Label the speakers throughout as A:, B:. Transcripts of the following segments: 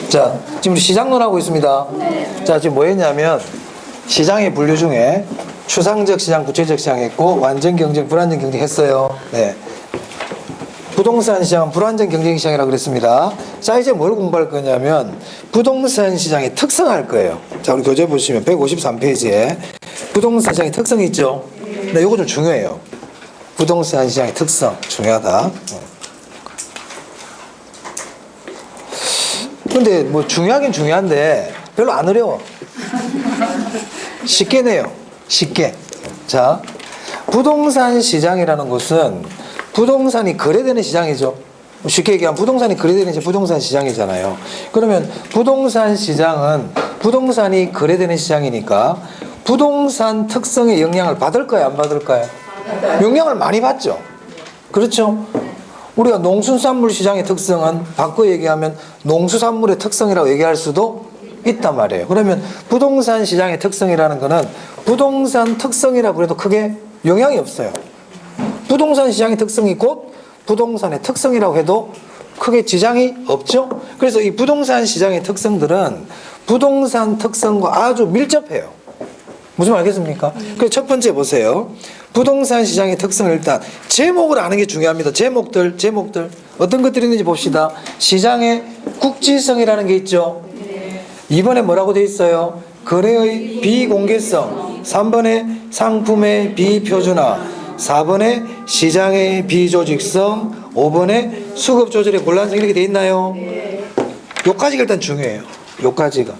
A: 자, 지금 우리 시장론 하고 있습니다. 자, 지금 뭐 했냐면 시장의 분류 중에 추상적 시장, 구체적 시장 했고 완전 경쟁, 불완전 경쟁 했어요. 네. 부동산 시장은 불완전 경쟁 시장이라고 그랬습니다. 자, 이제 뭘 공부할 거냐면 부동산 시장의 특성 할 거예요. 자, 우리 교재 보시면 153페이지에 부동산 시장의 특성이 있죠. 네, 요거 좀 중요해요. 부동산 시장의 특성 중요하다. 근데 뭐 중요하긴 중요한데 별로 안 어려워. 쉽게 내요. 쉽게. 자, 부동산 시장이라는 것은 부동산이 거래되는 시장이죠. 쉽게 얘기하면 부동산이 거래되는 게 부동산 시장이잖아요. 그러면 부동산 시장은 부동산이 거래되는 시장이니까 부동산 특성의 영향을 받을까요? 안 받을까요? 영향을 많이 받죠. 그렇죠? 우리가 농수산물 시장의 특성은 바꿔 얘기하면 농수산물의 특성이라고 얘기할 수도 있단 말이에요. 그러면 부동산 시장의 특성이라는 거는 부동산 특성이라고 해도 크게 영향이 없어요. 부동산 시장의 특성이 곧 부동산의 특성이라고 해도 크게 지장이 없죠. 그래서 이 부동산 시장의 특성들은 부동산 특성과 아주 밀접해요. 무슨 말 알겠습니까? 그래서 첫 번째 보세요. 부동산 시장의 특성을 일단 제목을 아는 게 중요합니다. 제목들 어떤 것들이 있는지 봅시다. 시장의 국지성이라는 게 있죠. 2번에 뭐라고 돼 있어요? 거래의 비공개성, 3번에 상품의 비표준화, 4번에 시장의 비조직성, 5번에 수급 조절의 곤란성 이렇게 돼 있나요? 요까지가 일단 중요해요. 요까지가.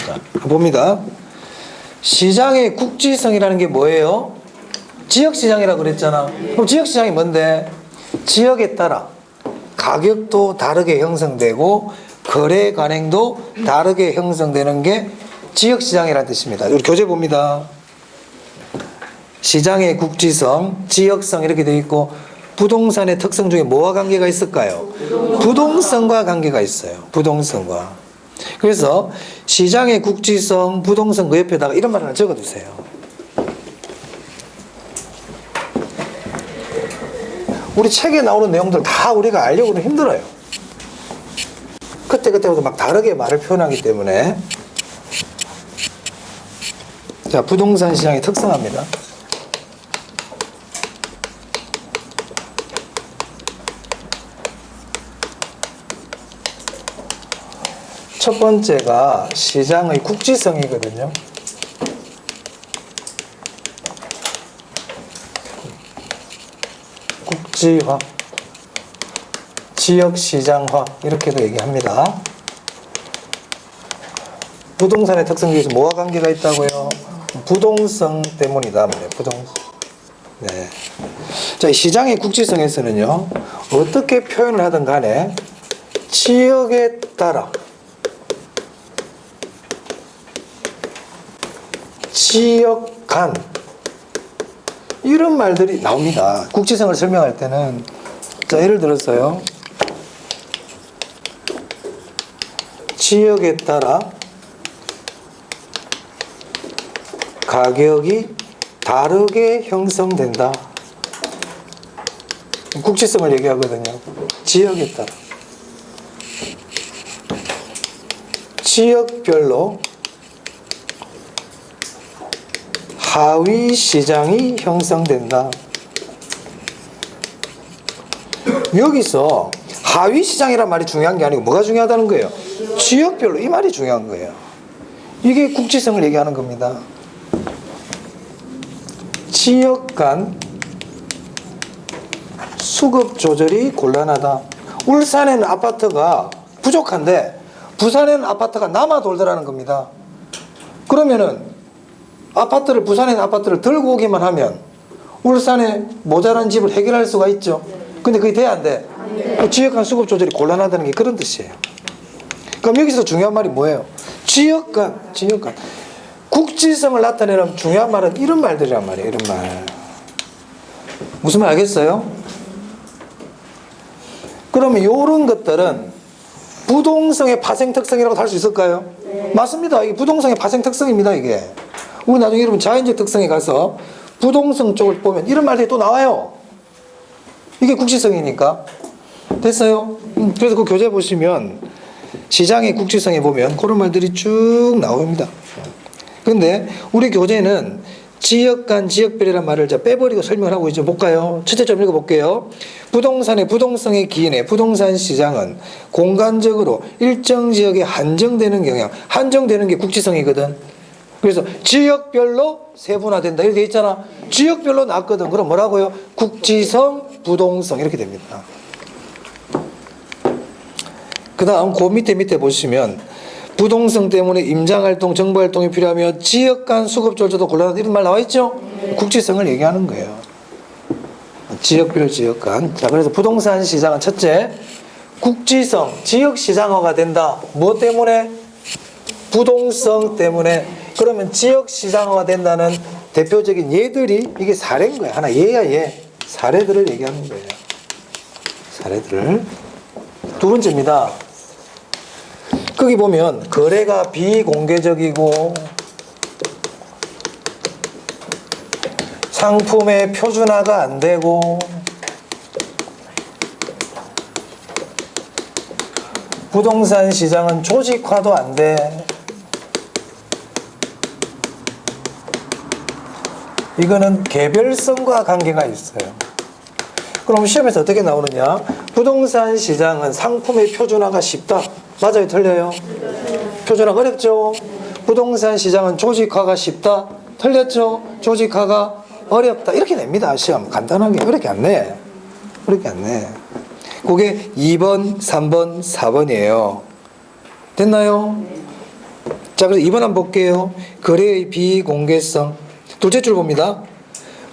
A: 자, 봅니다. 시장의 국지성이라는 게 뭐예요? 지역시장이라고 그랬잖아. 그럼 지역시장이 뭔데? 지역에 따라 가격도 다르게 형성되고 거래 관행도 다르게 형성되는 게 지역시장이라는 뜻입니다. 우리 교재 봅니다. 시장의 국지성, 지역성 이렇게 되어 있고 부동산의 특성 중에 뭐와 관계가 있을까요? 부동성과 관계가 있어요. 부동성과. 그래서 시장의 국지성, 부동성 그 옆에다가 이런 말 하나 적어두세요. 우리 책에 나오는 내용들 다 우리가 알려고는 힘들어요. 그때그때마다 막 다르게 말을 표현하기 때문에. 자, 부동산 시장의 특성합니다. 첫 번째가 시장의 국지성이거든요. 국지화, 지역시장화 이렇게도 얘기합니다. 부동산의 특성 중에서 뭐와 관계가 있다고요? 부동성 때문이다. 부동성. 네. 자, 이 시장의 국지성에서는요, 어떻게 표현을 하든 간에 지역에 따라 지역 간 이런 말들이 나옵니다. 국지성을 설명할 때는. 자, 예를 들어서요, 지역에 따라 가격이 다르게 형성된다. 국지성을 얘기하거든요. 지역에 따라 지역별로 하위 시장이 형성된다. 여기서 하위 시장이란 말이 중요한 게 아니고 뭐가 중요하다는 거예요? 지역별로 이 말이 중요한 거예요. 이게 국지성을 얘기하는 겁니다. 지역 간 수급 조절이 곤란하다. 울산에는 아파트가 부족한데 부산에는 아파트가 남아 돌더라는 겁니다. 그러면은 아파트를, 부산에 있는 아파트를 들고 오기만 하면 울산에 모자란 집을 해결할 수가 있죠. 근데 그게 돼, 안 돼? 지역 간 수급 조절이 곤란하다는 게 그런 뜻이에요. 그럼 여기서 중요한 말이 뭐예요? 지역 간. 국지성을 나타내는 중요한 말은 이런 말들이란 말이에요. 이런 말. 무슨 말 알겠어요? 그러면 이런 것들은 부동성의 파생 특성이라고 할 수 있을까요? 네. 맞습니다. 이게 부동성의 파생 특성입니다. 이게. 우리 나중에 여러분 자연적 특성에 가서 부동성 쪽을 보면 이런 말들이 또 나와요. 이게 국지성이니까. 됐어요? 그래서 그 교재 보시면 시장의 국지성에 보면 그런 말들이 쭉 나옵니다. 근데 우리 교재는 지역 간 지역별이라는 말을 빼버리고 설명을 하고 있죠. 볼까요? 첫째 점 읽어볼게요. 부동산의 부동성의 기인의 부동산 시장은 공간적으로 일정 지역에 한정되는 경향, 한정되는 게 국지성이거든. 그래서 지역별로 세분화된다 이렇게 돼 있잖아. 지역별로 났거든. 그럼 뭐라고요? 국지성, 부동성 이렇게 됩니다. 그 다음 그 밑에 보시면 부동성 때문에 임장활동, 정보활동이 필요하며 지역 간 수급조절도 곤란하다 이런 말 나와 있죠? 국지성을 얘기하는 거예요. 지역별 지역 간. 자, 그래서 부동산 시장은 첫째, 국지성, 지역 시장화가 된다. 뭐 때문에? 부동성 때문에. 그러면 지역 시장화가 된다는 대표적인 예들이 이게 사례인 거야. 하나 예야 예. 사례들을 얘기하는 거예요. 사례들을. 두 번째입니다. 거기 보면 거래가 비공개적이고 상품의 표준화가 안 되고 부동산 시장은 조직화도 안 돼. 이거는 개별성과 관계가 있어요. 그럼 시험에서 어떻게 나오느냐? 부동산 시장은 상품의 표준화가 쉽다. 맞아요? 틀려요? 표준화가 어렵죠? 부동산 시장은 조직화가 쉽다. 틀렸죠? 조직화가 어렵다. 이렇게 냅니다. 시험 간단하게. 어렵게 안 내. 어렵게 안 내. 그게 2번, 3번, 4번이에요. 됐나요? 자, 그래서 2번 한번 볼게요. 거래의 비공개성. 둘째 줄 봅니다.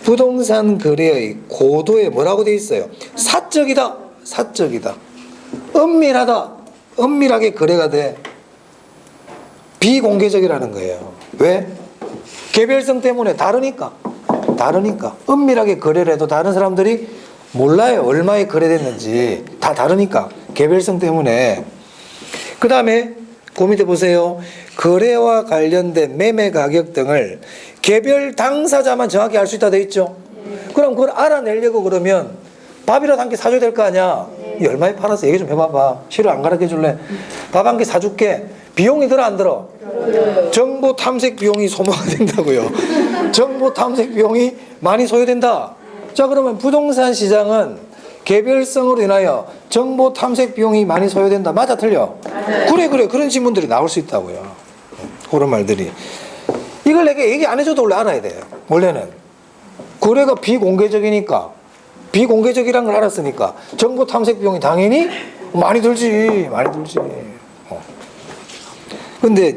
A: 부동산 거래의 고도에 뭐라고 돼 있어요? 사적이다. 사적이다. 은밀하다. 은밀하게 거래가 돼. 비공개적이라는 거예요. 왜? 개별성 때문에 다르니까. 다르니까. 은밀하게 거래를 해도 다른 사람들이 몰라요. 얼마에 거래됐는지. 다 다르니까. 개별성 때문에. 그 다음에 그 밑에 보세요. 거래와 관련된 매매 가격 등을 개별 당사자만 정확히 알 수 있다 돼 있죠. 그럼 그걸 알아내려고 그러면 밥이라도 한 개 사줘야 될 거 아니야. 이 얼마에 팔았어? 얘기 좀 해봐봐. 싫어 안 가르쳐 줄래? 밥 한 개 사줄게. 비용이 들어 안 들어? 정보 탐색 비용이 소모가 된다고요. 정보 탐색 비용이 많이 소요된다. 자, 그러면 부동산 시장은 개별성으로 인하여 정보 탐색 비용이 많이 소요된다. 맞아 틀려? 그래 그런 질문들이 나올 수 있다고요. 그런 말들이. 이걸 내가 얘기 안 해줘도 원래 알아야 돼요. 원래는 거래가 비공개적이니까, 비공개적이란 걸 알았으니까 정보 탐색 비용이 당연히 많이 들지. 많이 들지. 근데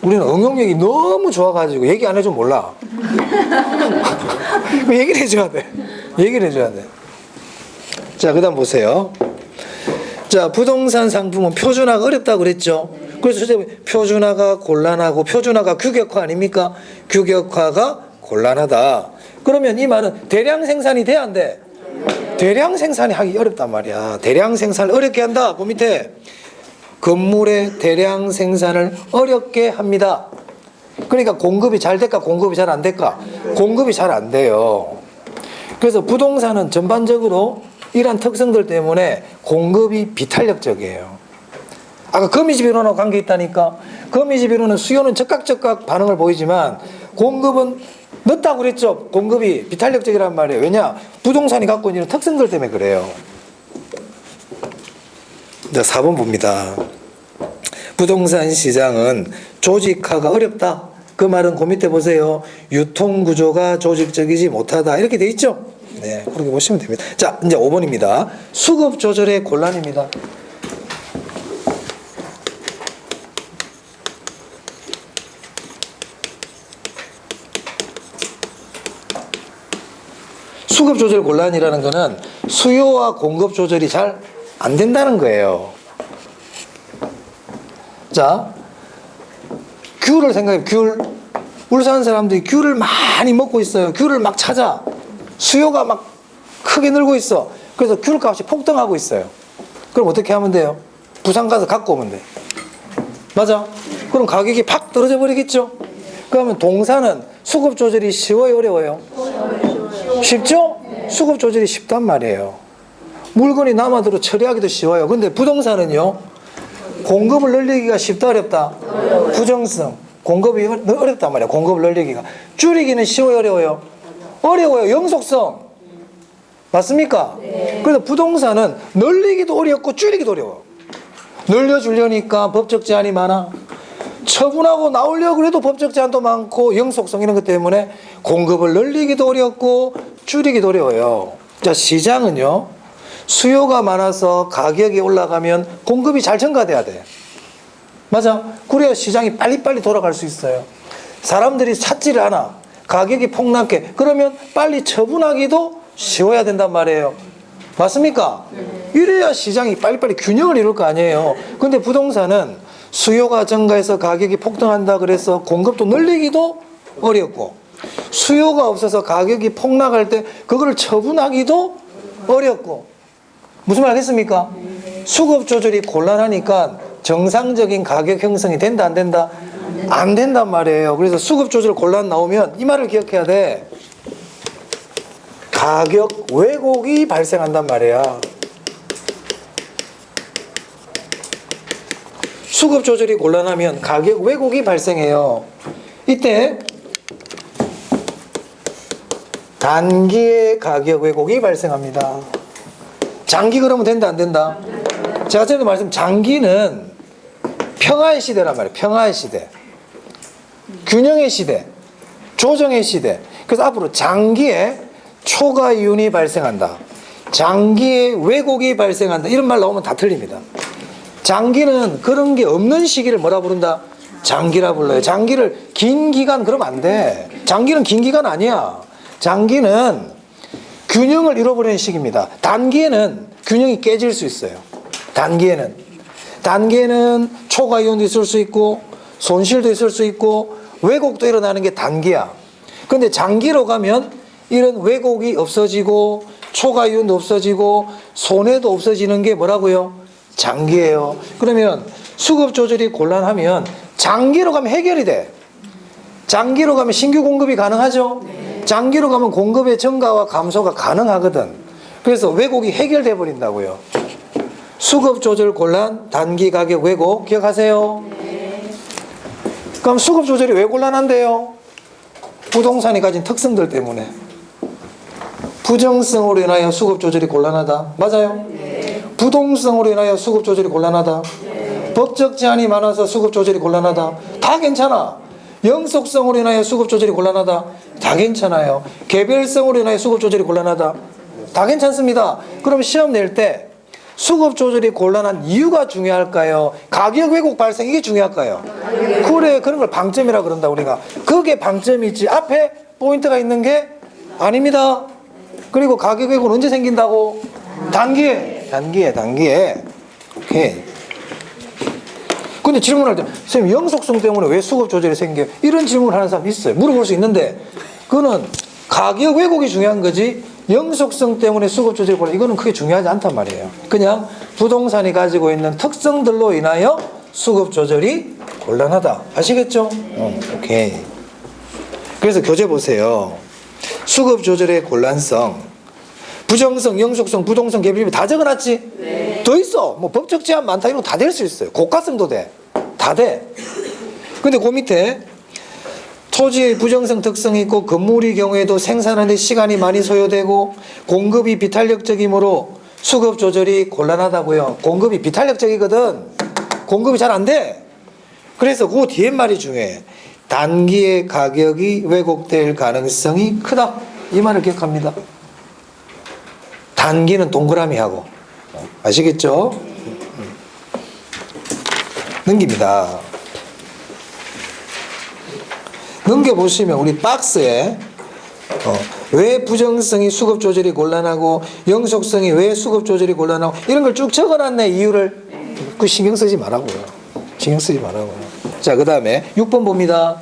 A: 우리는 응용력이 너무 좋아가지고 얘기 안 해주면 몰라. 얘기를 해줘야 돼. 얘기를 해줘야 돼. 자, 그 다음 보세요. 자, 부동산 상품은 표준화가 어렵다고 그랬죠. 그래서 표준화가 곤란하고, 표준화가 규격화 아닙니까? 규격화가 곤란하다. 그러면 이 말은 대량 생산이 돼 안 돼? 대량 생산이 하기 어렵단 말이야. 대량 생산을 어렵게 한다. 그 밑에 건물의 대량 생산을 어렵게 합니다. 그러니까 공급이 잘 될까? 공급이 잘 안 될까? 공급이 잘 안 돼요. 그래서 부동산은 전반적으로 이러한 특성들 때문에 공급이 비탄력적이에요. 아까 거미집이론하고 관계 있다니까. 거미집이론은 수요는 즉각 반응을 보이지만 공급은 늦다고 그랬죠. 공급이 비탄력적이란 말이에요. 왜냐? 부동산이 갖고 있는 특성들 때문에 그래요. 자, 4번 봅니다. 부동산 시장은 조직화가 어렵다. 그 말은 그 밑에 보세요. 유통구조가 조직적이지 못하다. 이렇게 돼 있죠? 네, 그렇게 보시면 됩니다. 자, 이제 5번입니다. 수급 조절의 곤란입니다. 수급 조절 곤란이라는 것은 수요와 공급 조절이 잘 안 된다는 거예요. 자, 귤을 생각해. 귤. 울산 사람들이 귤을 많이 먹고 있어요. 귤을 막 찾아. 수요가 막 크게 늘고 있어. 그래서 귤 값이 폭등하고 있어요. 그럼 어떻게 하면 돼요? 부산 가서 갖고 오면 돼. 맞아? 그럼 가격이 팍 떨어져 버리겠죠? 그러면 동사는 수급 조절이 쉬워요, 어려워요? 쉽죠? 수급 조절이 쉽단 말이에요. 물건이 남아도록 처리하기도 쉬워요. 근데 부동산은요, 공급을 늘리기가 쉽다 어렵다? 부정성. 공급이 어렵단 말이야. 공급을 늘리기가. 줄이기는 쉬워요 어려워요? 어려워요. 영속성. 맞습니까? 그래서 부동산은 늘리기도 어렵고 줄이기도 어려워. 늘려주려니까 법적 제한이 많아. 처분하고 나오려고 해도 법적 제한도 많고 영속성 이런 것 때문에 공급을 늘리기도 어렵고 줄이기도 어려워요. 자, 시장은요, 수요가 많아서 가격이 올라가면 공급이 잘 증가돼야 돼. 맞아. 그래야 시장이 빨리빨리 돌아갈 수 있어요. 사람들이 찾지를 않아. 가격이 폭락해. 그러면 빨리 처분하기도 쉬워야 된단 말이에요. 맞습니까? 이래야 시장이 빨리빨리 균형을 이룰 거 아니에요. 근데 부동산은 수요가 증가해서 가격이 폭등한다 그래서 공급도 늘리기도 어렵고, 수요가 없어서 가격이 폭락할 때 그걸 처분하기도 어렵고. 무슨 말 하겠습니까? 수급 조절이 곤란하니까 정상적인 가격 형성이 된다 안 된다? 안 된단 말이에요. 그래서 수급 조절 곤란 나오면 이 말을 기억해야 돼. 가격 왜곡이 발생한단 말이야. 수급 조절이 곤란하면 가격 왜곡이 발생해요. 이때 단기의 가격 왜곡이 발생합니다. 장기 그러면 된다 안 된다? 제가 전에도 말씀, 장기는 평화의 시대란 말이에요. 평화의 시대, 균형의 시대, 조정의 시대. 그래서 앞으로 장기에 초과이윤이 발생한다, 장기에 왜곡이 발생한다, 이런 말 나오면 다 틀립니다. 장기는 그런 게 없는 시기를 뭐라 부른다? 장기라 불러요. 장기를 긴 기간 그러면 안 돼. 장기는 긴 기간 아니야. 장기는 균형을 잃어버리는 시기입니다. 단기에는 균형이 깨질 수 있어요. 단기에는 초과이윤도 있을 수 있고 손실도 있을 수 있고 왜곡도 일어나는 게 단기야. 근데 장기로 가면 이런 왜곡이 없어지고 초과이윤도 없어지고 손해도 없어지는 게 뭐라고요? 장기예요. 그러면 수급 조절이 곤란하면 장기로 가면 해결이 돼. 장기로 가면 신규 공급이 가능하죠? 장기로 가면 공급의 증가와 감소가 가능하거든. 그래서 왜곡이 해결돼 버린다고요. 수급 조절 곤란, 단기 가격 왜곡 기억하세요? 그럼 수급 조절이 왜 곤란한데요? 부동산이 가진 특성들 때문에. 부정성으로 인하여 수급 조절이 곤란하다. 맞아요? 부동성으로 인하여 수급 조절이 곤란하다. 법적 제한이 많아서 수급 조절이 곤란하다. 다 괜찮아. 영속성으로 인하여 수급 조절이 곤란하다. 다 괜찮아요. 개별성으로 인하여 수급 조절이 곤란하다. 다 괜찮습니다. 그럼 시험 낼 때 수급 조절이 곤란한 이유가 중요할까요? 가격 왜곡 발생 이게 중요할까요? 그래, 그런 걸 방점이라 그런다 우리가. 그게 방점이지 앞에 포인트가 있는 게 아닙니다. 그리고 가격 왜곡은 언제 생긴다고? 단기에. 오케이. 근데 질문할 때 선생님 영속성 때문에 왜 수급 조절이 생겨요? 이런 질문을 하는 사람 있어요. 물어볼 수 있는데 그거는 가격 왜곡이 중요한 거지 영속성 때문에 수급 조절이 곤란, 이거는 크게 중요하지 않단 말이에요. 그냥 부동산이 가지고 있는 특성들로 인하여 수급 조절이 곤란하다. 아시겠죠? 오케이. 그래서 교재 보세요. 수급 조절의 곤란성, 부정성, 영속성, 부동성, 개별비 다 적어놨지? 네. 더 있어. 뭐 법적 제한 많다 이런 거 다 될 수 있어요. 고가성도 돼. 다 돼. 근데 그 밑에 토지의 부정성 특성이 있고 건물의 경우에도 생산하는 데 시간이 많이 소요되고 공급이 비탄력적이므로 수급 조절이 곤란하다고요. 공급이 비탄력적이거든. 공급이 잘 안 돼. 그래서 그 뒤에 말이 중요해. 단기에 가격이 왜곡될 가능성이 크다. 이 말을 기억합니다. 단기는 동그라미 하고. 아시겠죠? 넘깁니다. 넘겨보시면 우리 박스에 왜 부정성이 수급 조절이 곤란하고 영속성이 왜 수급 조절이 곤란하고 이런 걸 쭉 적어놨네. 이유를. 그 신경 쓰지 말라고요. 신경 쓰지 말라고요. 자, 그 다음에 6번 봅니다.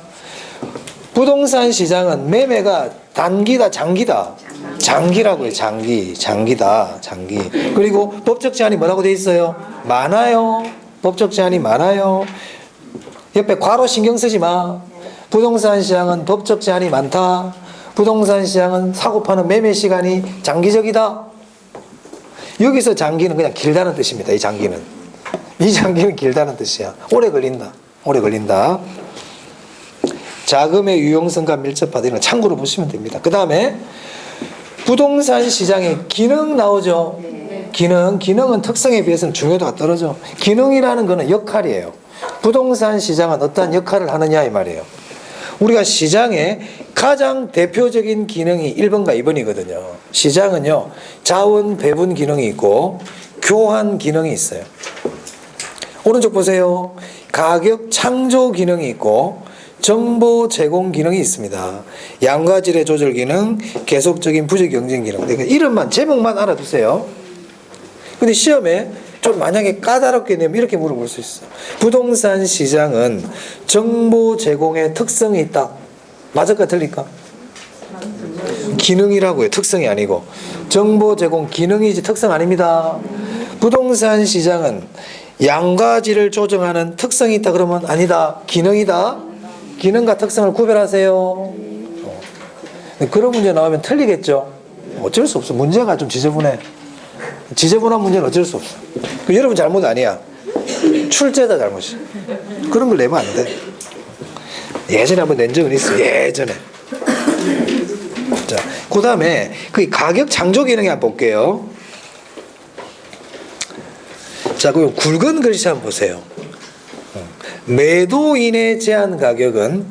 A: 부동산 시장은 매매가 단기다 장기다? 장기라고요. 장기다. 그리고 법적 제한이 뭐라고 돼 있어요? 많아요. 법적 제한이 많아요. 옆에 괄호 신경 쓰지 마. 부동산 시장은 법적 제한이 많다. 부동산 시장은 사고 파는 매매 시간이 장기적이다. 여기서 장기는 그냥 길다는 뜻입니다. 이 장기는. 미장기는 길다는 뜻이야. 오래 걸린다. 오래 걸린다. 자금의 유용성과 밀접하다. 이런 거 참고로 보시면 됩니다. 그 다음에 부동산 시장의 기능 나오죠. 기능은 특성에 비해서는 중요도가 떨어져. 기능이라는 거는 역할이에요. 부동산 시장은 어떠한 역할을 하느냐 이 말이에요. 우리가 시장에 가장 대표적인 기능이 1번과 2번이거든요. 시장은요, 자원 배분 기능이 있고 교환 기능이 있어요. 오른쪽 보세요. 가격 창조 기능이 있고 정보 제공 기능이 있습니다. 양과 질의 조절 기능, 계속적인 부재 경쟁 기능. 그러니까 이름만, 제목만 알아두세요. 근데 시험에 좀 만약에 까다롭게 내면 이렇게 물어볼 수 있어. 부동산 시장은 정보 제공의 특성이 있다. 맞을까 틀릴까? 기능이라고요. 특성이 아니고. 정보 제공 기능이지 특성 아닙니다. 부동산 시장은 양과 질을 조정하는 특성이 있다 그러면 아니다. 기능이다. 기능과 특성을 구별하세요. 그런 문제 나오면 틀리겠죠. 어쩔 수 없어. 문제가 좀 지저분해. 지저분한 문제는 어쩔 수 없어. 그 여러분 잘못 아니야. 출제자 잘못이야. 그런 걸 내면 안 돼. 예전에 한번 낸 적은 있어. 예전에. 자, 그 다음에 그 가격 창조 기능에 한번 볼게요. 자, 그럼 굵은 글씨 한번 보세요. 매도인의 제한 가격은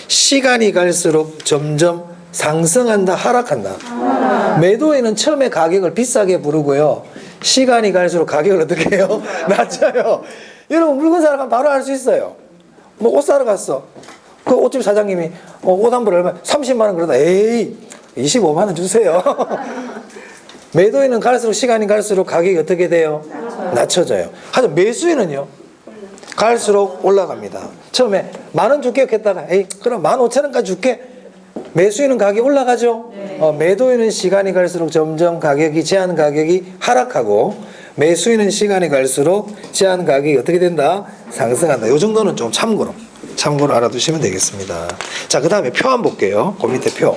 A: 시간이 갈수록 점점 상승한다, 하락한다. 매도인은 처음에 가격을 비싸게 부르고요. 시간이 갈수록 가격을 어떻게 해요? 낮춰요. 여러분 물건 사러 가면 바로 알 수 있어요. 뭐 옷 사러 갔어. 그 옷집 사장님이 옷 한 벌 얼마? 30만 원 그러다 에이 25만 원 주세요. 매도인은 갈수록 시간이 갈수록 가격이 어떻게 돼요? 낮춰져요. 하지만 매수인은요? 갈수록 올라갑니다. 처음에 10,000원 줄게 했다가 에이 그럼 15,000원까지 줄게. 매수인은 가격이 올라가죠. 매도인은 시간이 갈수록 점점 가격이 제한 가격이 하락하고 매수인은 시간이 갈수록 제한 가격이 어떻게 된다? 상승한다. 이 정도는 좀 참고로 알아두시면 되겠습니다. 자, 그 다음에 표 한번 볼게요. 그 밑에 표.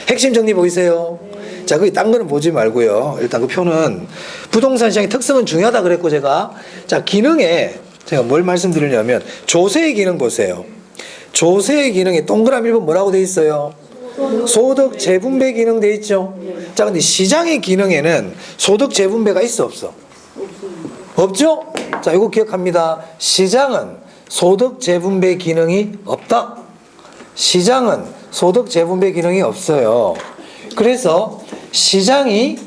A: 핵심 정리 보이세요? 자, 거기 딴 거는 보지 말고요. 일단 그 표는 부동산 시장의 특성은 중요하다 그랬고 제가 자, 기능에 제가 뭘 말씀드리냐면 조세의 기능 보세요. 조세의 기능에 동그라미 1번 뭐라고 돼 있어요? 소득 재분배 기능 돼 있죠. 자, 근데 시장의 기능에는 소득 재분배가 있어 없어? 없죠? 자, 이거 기억합니다. 시장은 소득 재분배 기능이 없다. 시장은 소득 재분배 기능이 없어요. 그래서 시장이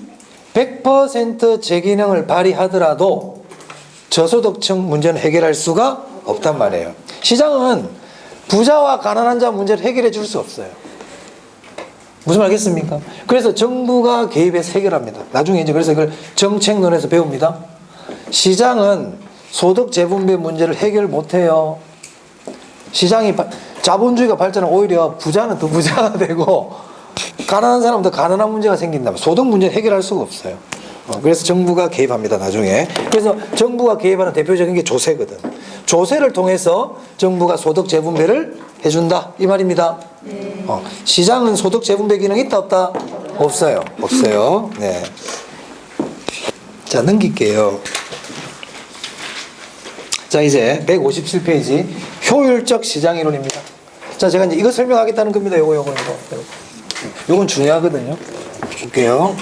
A: 100% 재기능을 발휘하더라도 저소득층 문제는 해결할 수가 없단 말이에요. 시장은 부자와 가난한 자 문제를 해결해 줄 수 없어요. 무슨 말 알겠습니까? 그래서 정부가 개입해서 해결합니다. 나중에 이제 그래서 이걸 정책론에서 배웁니다. 시장은 소득 재분배 문제를 해결 못해요. 시장이 자본주의가 발전하면 오히려 부자는 더 부자가 되고 가난한 사람은 더 가난한 문제가 생긴다. 소득 문제 해결할 수가 없어요. 그래서 정부가 개입합니다. 나중에. 그래서 정부가 개입하는 대표적인 게 조세거든. 조세를 통해서 정부가 소득 재분배를 해준다 이 말입니다. 네. 시장은 소득 재분배 기능이 있다 없다? 없어요. 없어요. 네. 자, 넘길게요. 자, 이제 157페이지 효율적 시장 이론입니다. 자, 제가 이제 이거 설명하겠다는 겁니다. 요건 중요하거든요. 볼게요.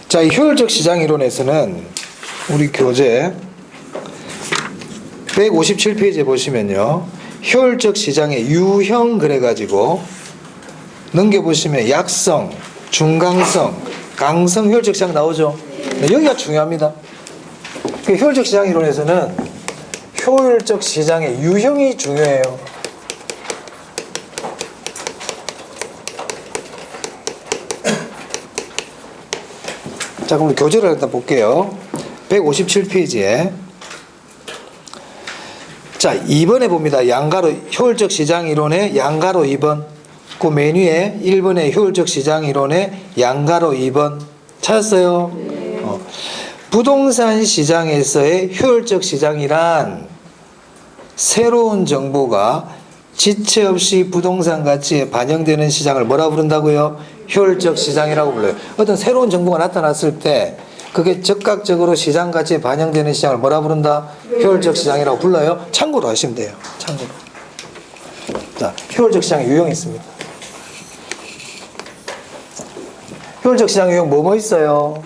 A: 자, 이 효율적 시장 이론에서는 우리 교재 157페이지에 보시면요. 효율적 시장의 유형 그래가지고 넘겨보시면 약성, 중강성, 강성 효율적 시장 나오죠. 여기가 중요합니다. 효율적 시장 이론에서는 효율적 시장의 유형이 중요해요. 자, 그럼 교재를 일단 볼게요. 157페이지에. 자, 2번에 봅니다. 양가로 효율적 시장 이론의 양가로 2번. 그 메뉴에 1번의 효율적 시장 이론의 양가로 2번. 찾았어요? 부동산 시장에서의 효율적 시장이란 새로운 정보가 지체 없이 부동산 가치에 반영되는 시장을 뭐라 부른다고요? 효율적 시장이라고 불러요. 어떤 새로운 정보가 나타났을 때 그게 즉각적으로 시장 가치에 반영되는 시장을 뭐라 부른다? 효율적 시장이라고 불러요. 참고로 하시면 돼요. 참고로. 자, 효율적 시장의 유형이 있습니다. 효율적 시장 유형 뭐뭐 있어요?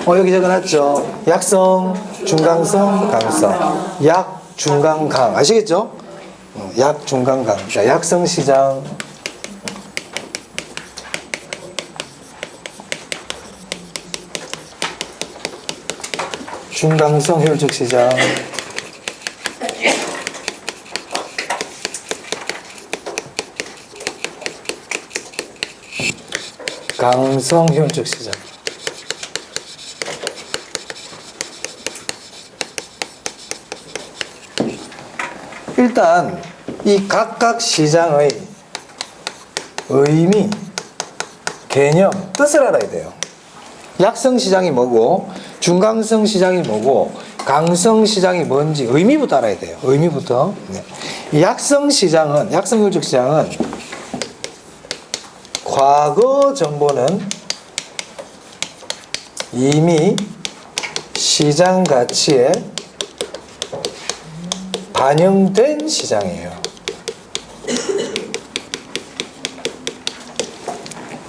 A: 여기 적어놨죠. 약성, 중강성, 강성. 약, 중강, 강. 아시겠죠? 약, 중강, 강. 자, 약성 시장. 중강성 효율적 시장. 강성 효율적 시장. 일단 이 각각 시장의 의미, 개념, 뜻을 알아야 돼요. 약성 시장이 뭐고 중강성 시장이 뭐고 강성 시장이 뭔지 의미부터 알아야 돼요. 의미부터. 네. 약성 시장은, 약성 효율적 시장은 과거 정보는 이미 시장 가치에 반영된 시장이에요.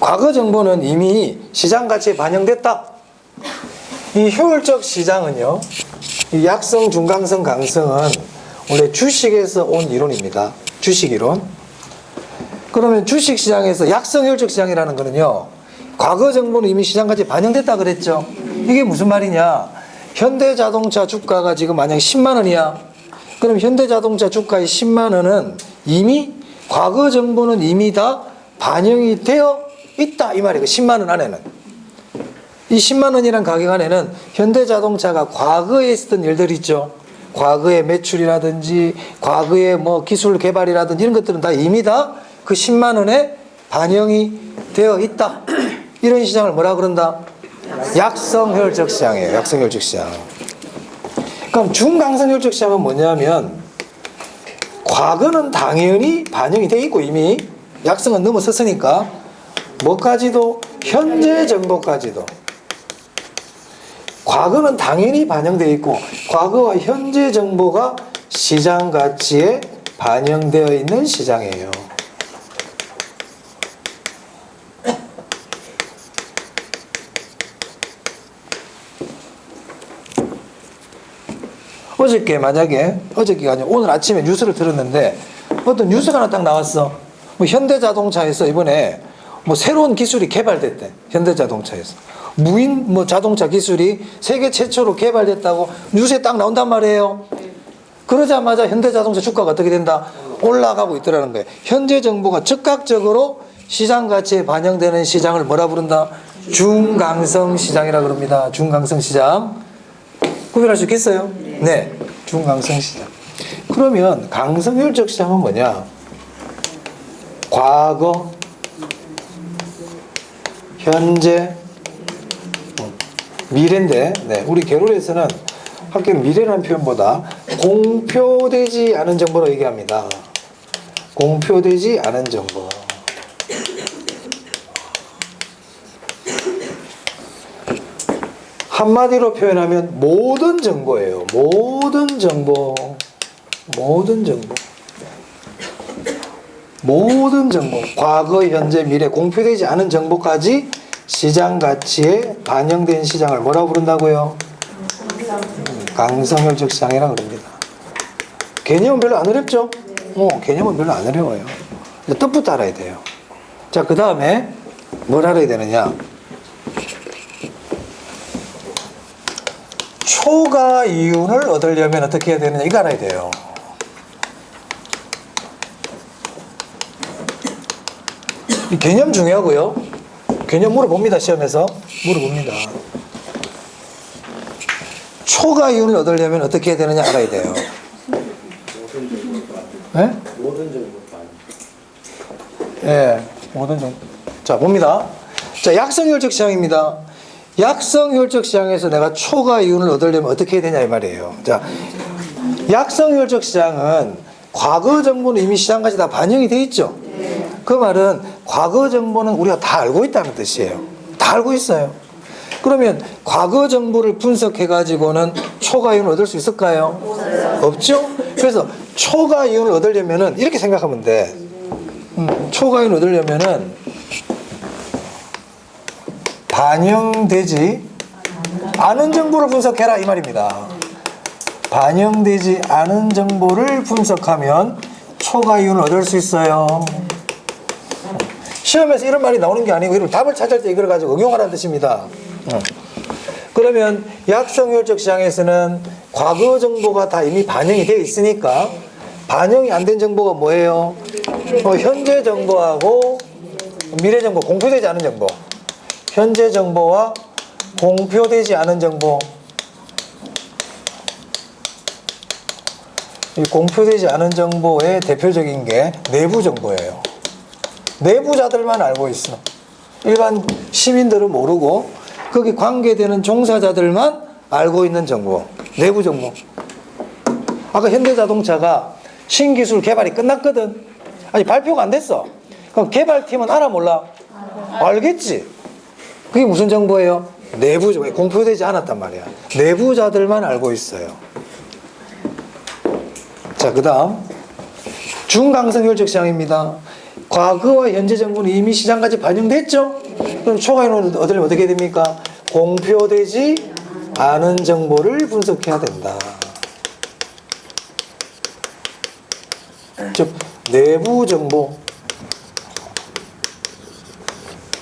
A: 과거 정보는 이미 시장 가치에 반영됐다. 이 효율적 시장은요, 이 약성, 중강성, 강성은 원래 주식에서 온 이론입니다. 주식 이론. 그러면 주식 시장에서 약성 효율적 시장이라는 거는요, 과거 정보는 이미 시장 가치에 반영됐다 그랬죠. 이게 무슨 말이냐? 현대자동차 주가가 지금 만약 10만 원이야. 그럼 현대자동차 주가의 10만 원은 이미 과거 정보는 이미 다 반영이 되어 있다 이 말이에요. 10만 원 안에는. 이 10만 원이란 가격 안에는 현대자동차가 과거에 있었던 일들 있죠. 과거의 매출이라든지 과거의 뭐 기술 개발이라든지 이런 것들은 다 이미 다 그 10만 원에 반영이 되어 있다. 이런 시장을 뭐라 그런다? 약성 효율적 시장이에요. 약성 효율적 시장. 그럼 중강성 효율적 시장은 뭐냐면 과거는 당연히 반영이 돼 있고 이미 약성은 넘어섰으니까 뭐까지도 현재 정보까지도 과거는 당연히 반영되어 있고 과거와 현재 정보가 시장 가치에 반영되어 있는 시장이에요. 어저께가 아니라 오늘 아침에 뉴스를 들었는데 어떤 뉴스가 하나 딱 나왔어. 뭐 현대자동차에서 이번에 뭐 새로운 기술이 개발됐대. 현대자동차에서 무인 뭐 자동차 기술이 세계 최초로 개발됐다고 뉴스에 딱 나온단 말이에요. 그러자마자 현대자동차 주가가 어떻게 된다? 올라가고 있더라는 거예요. 현재 정보가 즉각적으로 시장 가치에 반영되는 시장을 뭐라 부른다? 중강성 시장이라 그럽니다. 중강성 시장. 구별할 수 있겠어요? 네. 중강성 시장. 그러면 강성 효율적 시장은 뭐냐? 과거, 현재, 미래인데, 네. 우리 개론에서는 학교 미래라는 표현보다 공표되지 않은 정보로 얘기합니다. 공표되지 않은 정보. 한마디로 표현하면 모든 정보예요. 모든 정보. 모든 정보. 모든 정보. 과거, 현재, 미래 공표되지 않은 정보까지 시장 가치에 반영된 시장을 뭐라고 부른다고요? 강성효율적 시장이라고 그럽니다. 개념은 별로 안 어렵죠? 개념은 별로 안 어려워요. 뜻부터 알아야 돼요. 자, 그 다음에 뭘 알아야 되느냐? 초과 이윤을 얻으려면 어떻게 해야 되느냐 이거 알아야 돼요. 이 개념 중요하고요. 개념 물어봅니다. 시험에서 물어봅니다. 초과이윤을 얻으려면 어떻게 해야 되느냐 알아야 돼요. 네?
B: 모든 정보가
A: 예, 모든 정보. 자, 봅니다. 자, 약성효율적 시장입니다. 약성효율적 시장에서 내가 초과이윤을 얻으려면 어떻게 해야 되냐 이 말이에요. 자, 약성효율적 시장은 과거 정보는 이미 시장까지 다 반영이 돼 있죠. 그 말은 과거 정보는 우리가 다 알고 있다는 뜻이에요. 다 알고 있어요. 그러면 과거 정보를 분석해 가지고는 초과이윤을 얻을 수 있을까요? 없죠. 그래서 초과이윤을 얻으려면은 이렇게 생각하면 돼. 초과이윤을 얻으려면은 반영되지 않은 정보를 분석해라 이 말입니다. 반영되지 않은 정보를 분석하면 초과이윤을 얻을 수 있어요. 시험에서 이런 말이 나오는 게 아니고 이런 답을 찾을 때 이걸 가지고 응용하라는 뜻입니다. 그러면 약성효율적 시장에서는 과거 정보가 다 이미 반영이 되어 있으니까 반영이 안 된 정보가 뭐예요? 현재 정보하고 미래 정보, 공표되지 않은 정보. 현재 정보와 공표되지 않은 정보. 이 공표되지 않은 정보의 대표적인 게 내부 정보예요. 내부자들만 알고 있어. 일반 시민들은 모르고 거기 관계되는 종사자들만 알고 있는 정보. 내부 정보. 아까 현대자동차가 신기술 개발이 끝났거든. 아니 발표가 안 됐어. 그럼 개발팀은 알아 몰라? 알겠지. 그게 무슨 정보예요? 내부 정보. 공표되지 않았단 말이야. 내부자들만 알고 있어요. 자, 그 다음 중강성효율적 시장입니다. 과거와 현재 정보는 이미 시장까지 반영됐죠? 그럼 초과이윤을 얻으려면 어떻게 됩니까? 공표되지 않은 정보를 분석해야 된다. 즉 내부 정보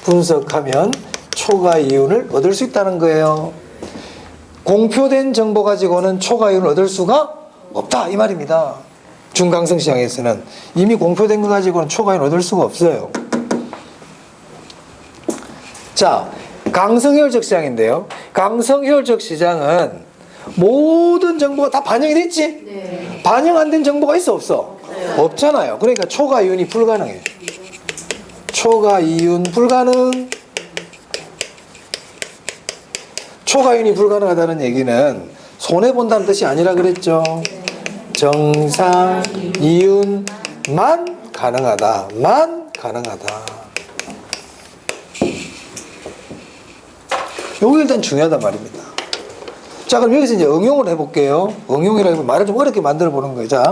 A: 분석하면 초과이윤을 얻을 수 있다는 거예요. 공표된 정보 가지고는 초과이윤을 얻을 수가 없다 이 말입니다. 중강성 시장에서는 이미 공표된 거 가지고는 초과이윤을 얻을 수가 없어요. 자, 강성효율적 시장인데요. 강성효율적 시장은 모든 정보가 다 반영이 됐지? 네. 반영 안 된 정보가 있어 없어? 네. 없잖아요. 그러니까 초과이윤이 불가능해. 초과이윤 불가능. 초과이윤이 불가능하다는 얘기는 손해본다는 뜻이 아니라 그랬죠. 정상 이윤만 가능하다. 만 가능하다. 요게 일단 중요하단 말입니다. 자, 그럼 여기서 이제 응용을 해볼게요. 응용이라고 하면 말을 좀 어렵게 만들어 보는 거예요. 자,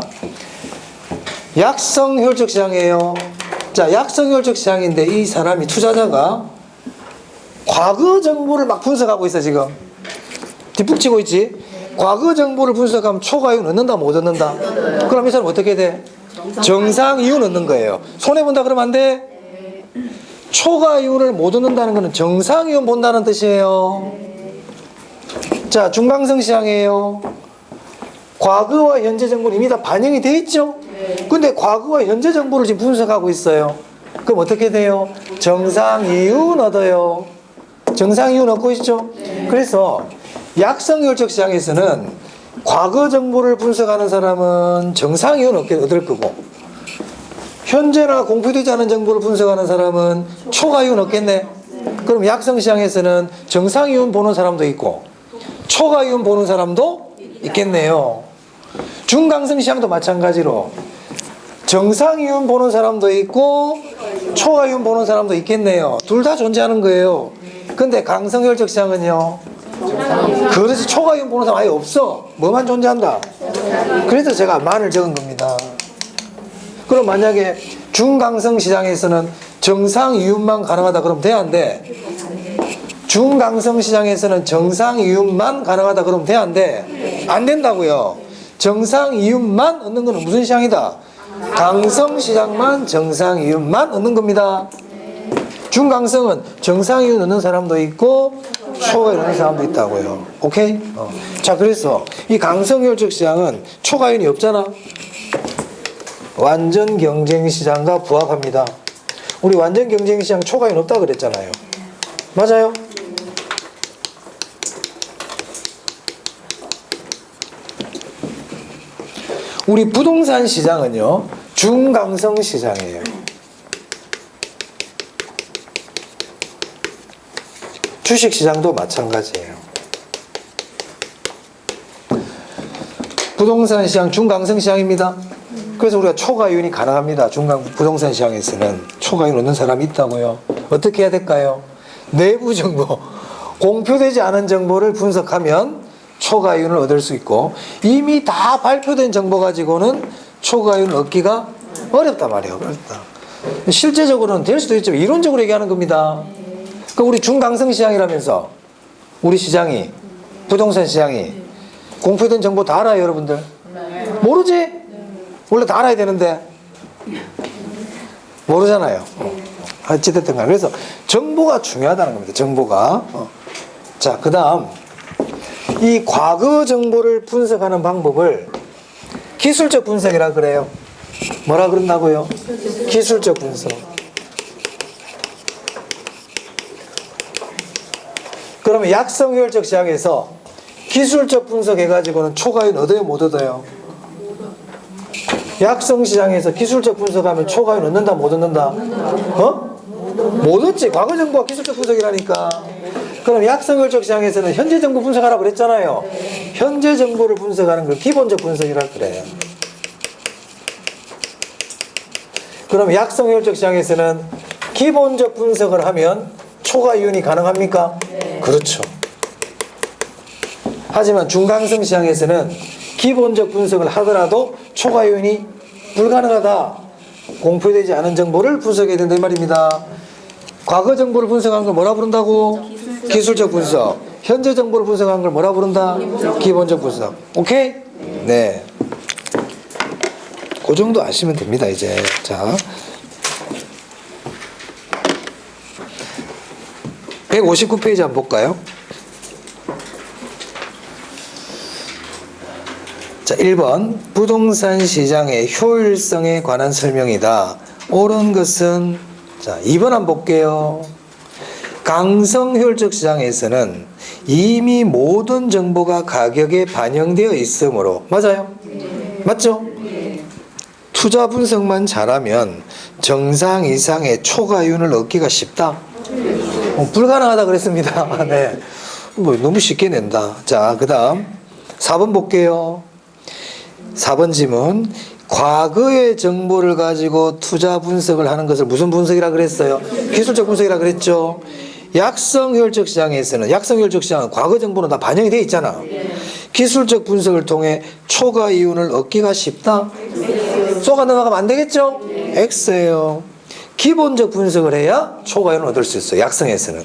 A: 약성효율적 시장이에요. 자, 약성효율적 시장인데 이 사람이 투자자가 과거 정보를 막 분석하고 있어 지금. 뒷북치고 있지. 과거 정보를 분석하면 초과이윤 얻는다 못 얻는다? 그럼 이 사람 어떻게 돼? 정상이윤 얻는 거예요. 손해본다 그러면 안 돼? 초과이윤을 못 얻는다는 것은 정상이윤 본다는 뜻이에요. 자, 중강성 시장이에요. 과거와 현재 정보는 이미 다 반영이 돼 있죠? 근데 과거와 현재 정보를 지금 분석하고 있어요. 그럼 어떻게 돼요? 정상이윤 얻어요. 정상이윤 얻고 있죠? 그래서 약성효율적 시장에서는 과거 정보를 분석하는 사람은 정상이윤 얻을 거고 현재나 공표되지 않은 정보를 분석하는 사람은 초과이윤 얻겠네. 그럼 약성 시장에서는 정상이윤 보는 사람도 있고 초과이윤 보는 사람도 있겠네요. 중강성 시장도 마찬가지로 정상이윤 보는 사람도 있고 초과이윤 보는 사람도 있겠네요. 둘 다 존재하는 거예요. 근데 강성효율적 시장은요, 그렇지, 초과이윤 보는 사람 아예 없어. 뭐만 존재한다. 그래서 제가 만을 적은 겁니다. 그럼 만약에 중강성 시장에서는 정상이윤만 가능하다 그러면 돼 안 돼? 중강성 시장에서는 정상이윤만 가능하다 그러면 돼 안 돼? 안 된다고요. 정상이윤만 얻는 거는 무슨 시장이다? 강성 시장만 정상이윤만 얻는 겁니다. 중강성은 정상이윤 얻는 사람도 있고 초과이윤 얻는 사람도 있다고요. 오케이? 자, 그래서 이 강성효율적 시장은 초과이윤이 없잖아. 완전 경쟁 시장과 부합합니다. 우리 완전 경쟁 시장 초과이윤 없다 그랬잖아요. 맞아요? 우리 부동산 시장은요, 중강성 시장이에요. 주식 시장도 마찬가지예요. 부동산 시장 중강성 시장입니다. 그래서 우리가 초과이윤이 가능합니다. 부동산 시장에서는 초과이윤 얻는 사람이 있다고요. 어떻게 해야 될까요? 내부 정보, 공표되지 않은 정보를 분석하면 초과이윤을 얻을 수 있고, 이미 다 발표된 정보 가지고는 초과이윤을 얻기가 어렵단 말이에요. 어렵다. 실제적으로는 될 수도 있지만 이론적으로 얘기하는 겁니다. 그러니까 우리 중강성 시장이라면서 우리 시장이, 부동산 시장이 공표된 정보 다 알아요, 여러분들? 모르지? 원래 다 알아야 되는데 모르잖아요. 어찌됐든 간에. 그래서 정보가 중요하다는 겁니다. 정보가. 자, 그 다음 이 과거 정보를 분석하는 방법을 기술적 분석이라 그래요. 뭐라 그런다고요? 기술적 분석. 그러면 약성효율적 시장에서 기술적 분석해가지고는 초과이윤 얻어요, 못 얻어요? 약성시장에서 기술적 분석하면 초과이윤 얻는다, 못 얻는다? 어? 못 얻지. 과거 정보가 기술적 분석이라니까. 그럼 약성효율적 시장에서는 현재 정보 분석하라고 그랬잖아요. 현재 정보를 분석하는 걸 기본적 분석이라 그래요. 그럼 약성효율적 시장에서는 기본적 분석을 하면 초과이윤이 가능합니까? 그렇죠. 하지만 중강성 시장에서는 기본적 분석을 하더라도 초과이윤이 불가능하다. 공표되지 않은 정보를 분석해야 된다 이 말입니다. 과거 정보를 분석한 걸 뭐라 부른다고? 기술적 분석. 현재 정보를 분석한 걸 뭐라 부른다? 기본적 분석. 오케이? 네. 그 정도 아시면 됩니다, 이제. 자. 159페이지 한번 볼까요? 자, 1번. 부동산 시장의 효율성에 관한 설명이다. 옳은 것은, 자, 2번 한번 볼게요. 강성 효율적 시장에서는 이미 모든 정보가 가격에 반영되어 있으므로, 맞아요? 맞죠? 투자 분석만 잘하면 정상 이상의 초과이윤을 얻기가 쉽다. 불가능하다 그랬습니다. 네. 뭐 너무 쉽게 낸다. 자, 그 다음 4번 볼게요. 4번 지문. 과거의 정보를 가지고 투자 분석을 하는 것을 무슨 분석이라 그랬어요? 기술적 분석이라 그랬죠. 약성효율적 시장에서는, 약성효율적 시장은 과거 정보는 다 반영이 되어 있잖아. 기술적 분석을 통해 초과이윤을 얻기가 쉽다. 쏘가 넘어가면 안 되겠죠? X예요. 기본적 분석을 해야 초과이윤을 얻을 수 있어요. 약성에서는.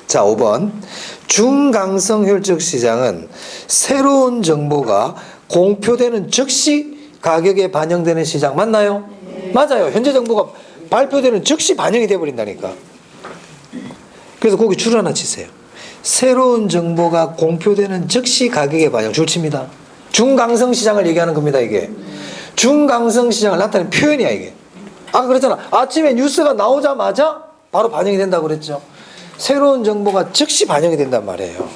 A: 자, 5번. 중강성 효율적 시장은 새로운 정보가 공표되는 즉시 가격에 반영되는 시장. 맞나요? 맞아요. 현재 정보가 발표되는 즉시 반영이 돼버린다니까. 그래서 거기 줄 하나 치세요. 새로운 정보가 공표되는 즉시 가격에 반영. 줄 칩니다. 중강성 시장을 얘기하는 겁니다, 이게. 중강성 시장을 나타내는 표현이야, 이게. 아까 그랬잖아. 아침에 뉴스가 나오자마자 바로 반영이 된다고 그랬죠. 새로운 정보가 즉시 반영이 된단 말이에요.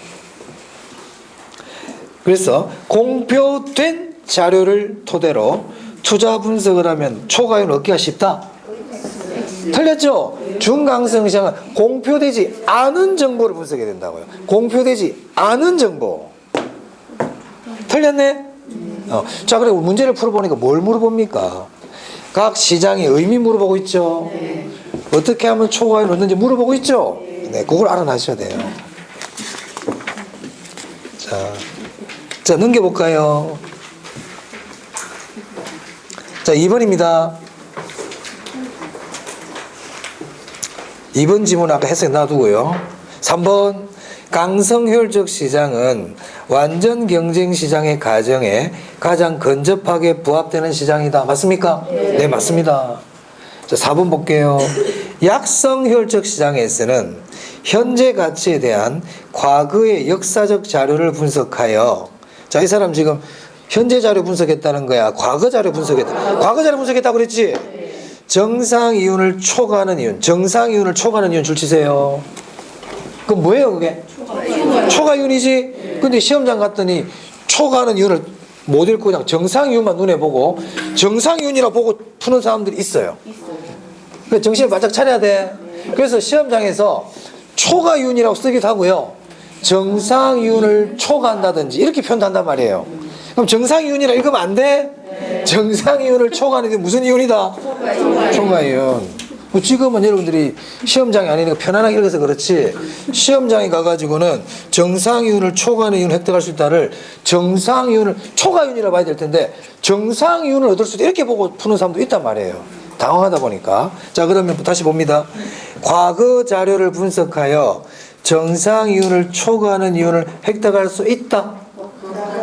A: 그래서 공표된 자료를 토대로 투자 분석을 하면 초과이윤 얻기가 쉽다. 틀렸죠? 중강성 시장은 공표되지 않은 정보를 분석해야 된다고요. 공표되지 않은 정보. 틀렸네? 자, 그리고 문제를 풀어보니까 뭘 물어봅니까? 각 시장의 의미 물어보고 있죠. 어떻게 하면 초과이윤 얻는지 물어보고 있죠. 네, 그걸 알아놔셔야 돼요. 자, 넘겨볼까요? 자, 2번입니다. 2번 지문 아까 해석 놔두고요. 3번. 강성효율적 시장은 완전 경쟁 시장의 가정에 가장 근접하게 부합되는 시장이다. 맞습니까? 네, 맞습니다. 자, 4번 볼게요. 약성효율적 시장에서는 현재 가치에 대한 과거의 역사적 자료를 분석하여, 자, 이 사람 지금 현재 자료 분석했다는 거야? 과거 자료 분석했다? 과거 자료 분석했다고 그랬지? 정상 이윤을 초과하는 이윤. 정상 이윤을 초과하는 이윤 줄 치세요. 그럼 뭐예요, 그게? 초과이윤이지? 근데 시험장 갔더니 초과하는 이윤을 못 읽고 그냥 정상이윤만 눈에 보고 정상이윤이라 보고 푸는 사람들이 있어요. 그러니까 정신을 바짝 차려야 돼. 그래서 시험장에서 초과이윤이라고 쓰기도 하고요. 정상이윤을 초과한다든지 이렇게 표현도 한단 말이에요. 그럼 정상이윤이라 읽으면 안 돼? 정상이윤을 초과하는 게 무슨 이윤이다? 초과이윤. 뭐 지금은 여러분들이 시험장이 아니니까 편안하게 읽어서 그렇지, 시험장에 가가지고는 정상이윤을 초과하는 이윤을 획득할 수 있다를 정상이윤을 초과이윤이라 봐야 될 텐데 정상이윤을 얻을 수 있다 이렇게 보고 푸는 사람도 있단 말이에요. 당황하다 보니까. 자, 그러면 다시 봅니다. 과거 자료를 분석하여 정상이윤을 초과하는 이윤을 획득할 수 있다.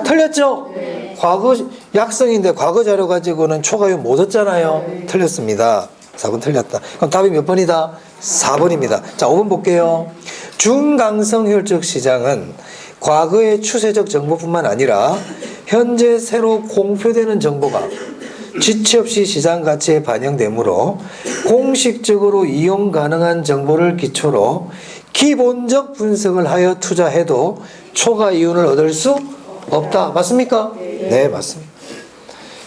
A: 틀렸죠? 과거 약성인데 과거 자료 가지고는 초과이윤 못 얻잖아요. 틀렸습니다. 4번 틀렸다. 그럼 답이 몇 번이다? 4번입니다. 자, 5번 볼게요. 중강성 효율적 시장은 과거의 추세적 정보뿐만 아니라 현재 새로 공표되는 정보가 지체 없이 시장 가치에 반영되므로 공식적으로 이용 가능한 정보를 기초로 기본적 분석을 하여 투자해도 초과 이윤을 얻을 수 없다. 맞습니까? 네, 맞습니다.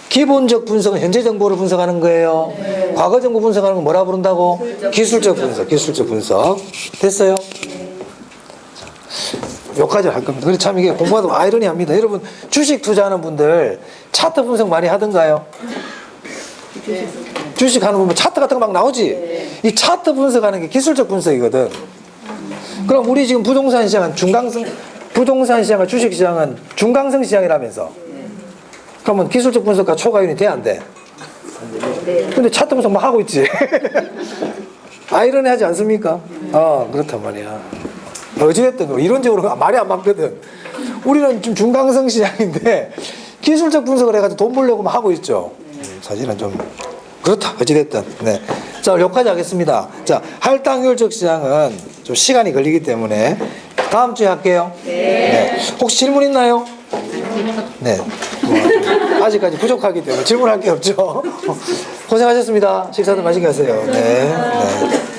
A: 기본적 분석은 현재 정보를 분석하는 거예요. 과거 정보 분석하는 건 뭐라 부른다고? 기술적 분석. 기술적 분석. 됐어요? 여기까지 할 겁니다. 그래서 참 이게 공부하다 아이러니합니다. 여러분 주식 투자하는 분들 차트 분석 많이 하던가요? 주식 하는 분들 차트 같은 거 막 나오지? 이 차트 분석하는 게 기술적 분석이거든. 그럼 우리 지금 부동산 시장은 부동산 시장과 주식 시장은 중강성 시장이라면서. 그러면 기술적 분석과 초과이윤이 돼, 안 돼? 근데 차트 분석 막 하고 있지. 아이러니하지 않습니까? 그렇단 말이야. 어찌됐든 이론적으로 말이 안 맞거든. 우리는 좀 중강성 시장인데 기술적 분석을 해가지고 돈 벌려고 막 하고 있죠. 사실은 좀 그렇다. 어찌됐든. 네. 자, 여기까지 하겠습니다. 자, 할당효율적 시장은 좀 시간이 걸리기 때문에 다음 주에 할게요. 네. 혹시 질문 있나요? 네. 아직까지 부족하기 때문에 질문할 게 없죠. 고생하셨습니다. 식사도 맛있게 하세요. 네. 네.